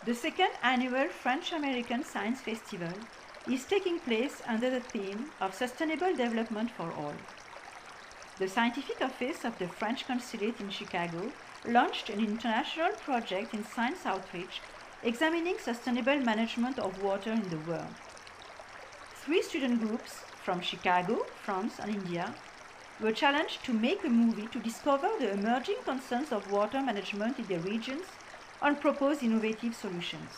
The second annual French-American Science Festival is taking place under the theme of Sustainable Development for All. The scientific office of the French Consulate in Chicago launched an international project in science outreach examining sustainable management of water in the world. 3 student groups from Chicago, France and India were challenged to make a movie to discover the emerging concerns of water management in their regions and propose innovative solutions.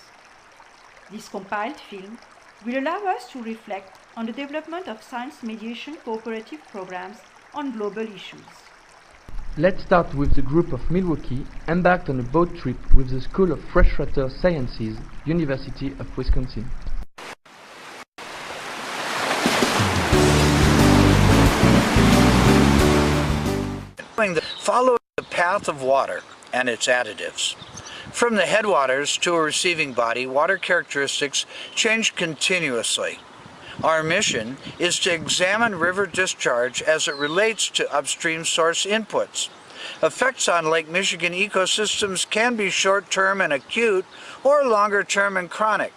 This compiled film will allow us to reflect on the development of science mediation cooperative programs on global issues. Let's start with the group of Milwaukee, embarked on a boat trip with the School of Freshwater Sciences, University of Wisconsin. Follow the path of water and its additives. From the headwaters to a receiving body, water characteristics change continuously. Our mission is to examine river discharge as it relates to upstream source inputs. Effects on Lake Michigan ecosystems can be short-term and acute or longer-term and chronic.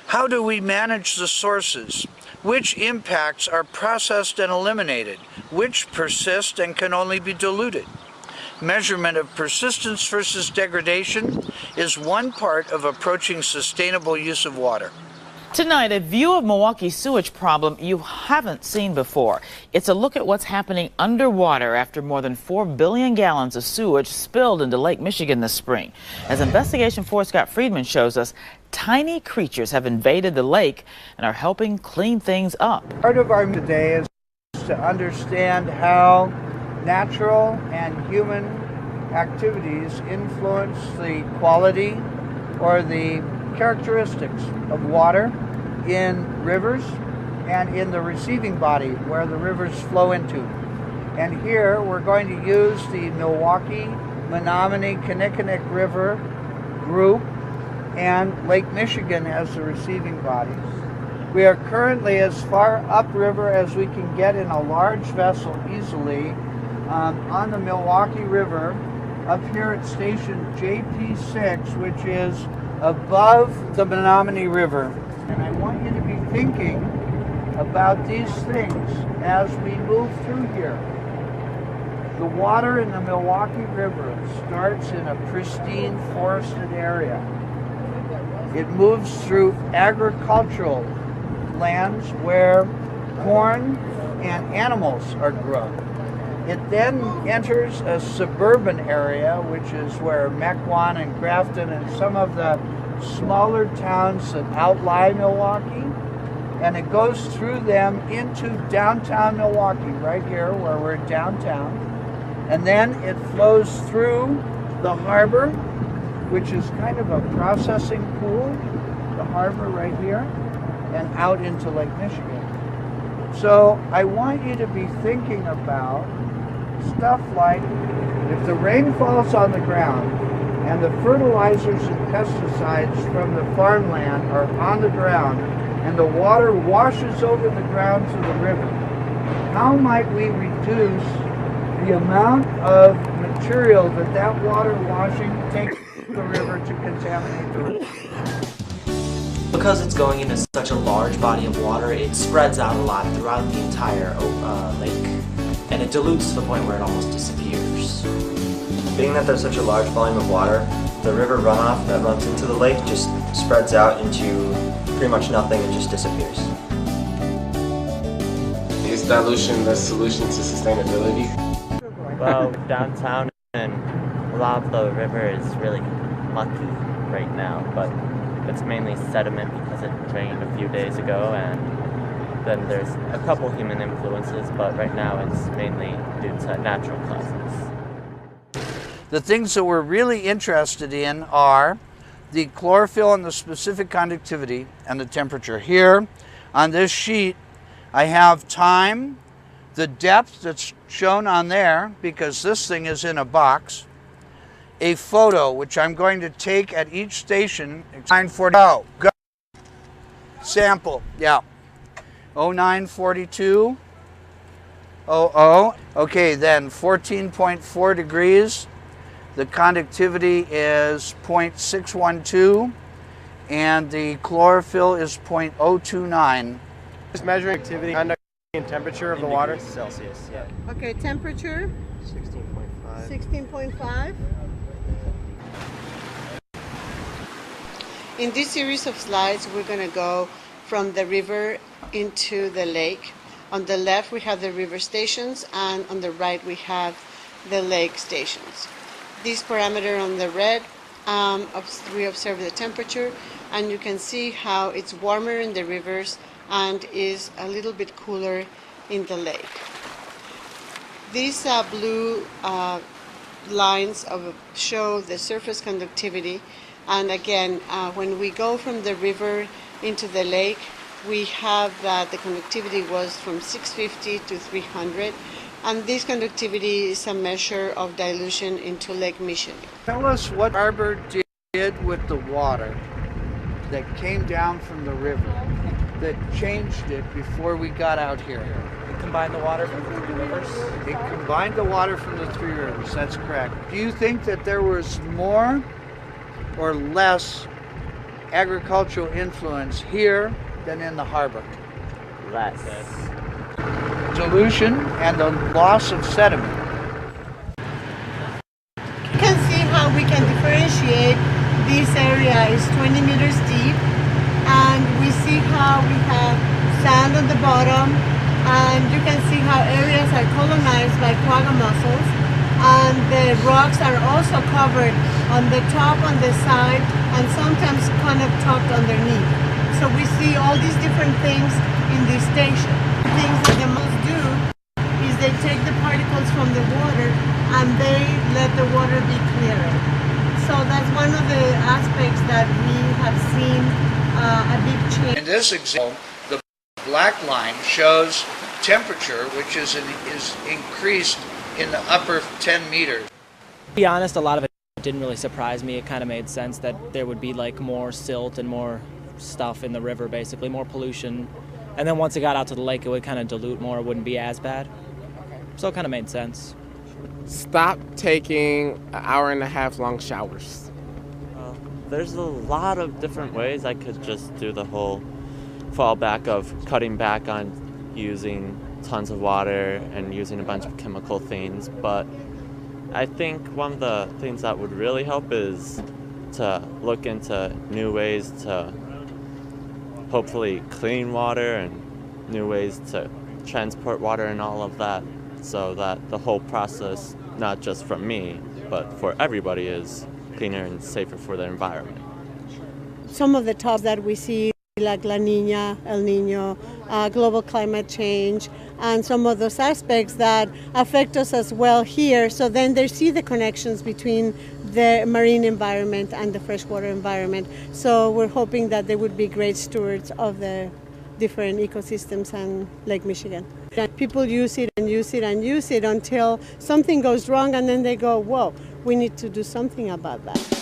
How do we manage the sources? Which impacts are processed and eliminated? Which persist and can only be diluted? Measurement of persistence versus degradation is one part of approaching sustainable use of water. Tonight, a view of Milwaukee's sewage problem you haven't seen before. It's a look at what's happening underwater after more than 4 billion gallons of sewage spilled into Lake Michigan this spring. As Investigation 4's Scott Friedman shows us, tiny creatures have invaded the lake and are helping clean things up. Part of our today is to understand how natural and human activities influence the quality or the characteristics of water in rivers and in the receiving body where the rivers flow into. And here we're going to use the Milwaukee, Menominee, Kinnickinnick River group and Lake Michigan as the receiving bodies. We are currently as far upriver as we can get in a large vessel easily on the Milwaukee River up here at station JP6, which is above the Menominee River. And I want you to be thinking about these things as we move through here. The water in the Milwaukee River starts in a pristine forested area. It moves through agricultural lands where corn and animals are grown. It then enters a suburban area, which is where Mequon and Grafton and some of the smaller towns that outlie Milwaukee, and it goes through them into downtown Milwaukee, right here where we're downtown. And then it flows through the harbor, which is kind of a processing pool, the harbor right here, and out into Lake Michigan. So I want you to be thinking about stuff like if the rain falls on the ground and the fertilizers and pesticides from the farmland are on the ground and the water washes over the ground to the river, how might we reduce the amount of material that water washing takes to the river to contaminate the river? Because it's going into such a large body of water, it spreads out a lot throughout the entire lake, and it dilutes to the point where it almost disappears. Being that there's such a large volume of water, the river runoff that runs into the lake just spreads out into pretty much nothing and just disappears. Is dilution the solution to sustainability? Well, downtown and a lot of the river is really mucky right now, but it's mainly sediment because it rained a few days ago, and then there's a couple human influences, but right now it's mainly due to natural causes. The things that we're really interested in are the chlorophyll and the specific conductivity and the temperature. Here on this sheet I have time, the depth that's shown on there because this thing is in a box, a photo which I'm going to take at each station. 940, go. Sample, yeah. 0942, 00. Okay, then 14.4 degrees. The conductivity is 0.612. and the chlorophyll is 0.029. Just measuring activity, conduct, and temperature of the water. Celsius, yeah. Okay, temperature? 16.5. 16.5. In this series of slides, we're going to go from the river into the lake. On the left, we have the river stations, and on the right, we have the lake stations. This parameter on the red, we observe the temperature, and you can see how it's warmer in the rivers and is a little bit cooler in the lake. These blue lines show the surface conductivity, and again, when we go from the river into the lake, we have that the conductivity was from 650 to 300, and this conductivity is a measure of dilution into Lake Michigan. Tell us what Arbor did with the water that came down from the river that changed it before we got out here. It combined the water from the 3 rivers. It combined the water from the 3 rivers, that's correct. Do you think that there was more or less agricultural influence here than in the harbor? Less. Dilution and the loss of sediment. You can see how we can differentiate. This area is 20 meters deep, and we see how we have sand on the bottom, and you can see how areas are colonized by quagga mussels, and the rocks are also covered on the top, on the side, and sometimes kind of tucked underneath. So we see all these different things in this station. The things that the mussels do is they take the particles from the water and they let the water be clearer. So that's one of the aspects that we have seen a big change. In this example, the black line shows temperature, which is increased in the upper 10 meters. To be honest, a lot of it didn't really surprise me. It kind of made sense that there would be like more silt and more stuff in the river, basically more pollution, and then once it got out to the lake it would kind of dilute more, it wouldn't be as bad, so it kind of made sense. Stop taking an hour-and-a-half long showers. There's a lot of different ways. I could just do the whole fallback of cutting back on using tons of water and using a bunch of chemical things, but I think one of the things that would really help is to look into new ways to hopefully clean water and new ways to transport water and all of that, so that the whole process, not just from me, but for everybody, is cleaner and safer for the environment. Some of the topics that we see, like La Niña, El Niño, global climate change, and some of those aspects that affect us as well here. So then they see the connections between the marine environment and the freshwater environment. So we're hoping that they would be great stewards of the different ecosystems and Lake Michigan. People use it and use it and use it until something goes wrong, and then they go, whoa, we need to do something about that.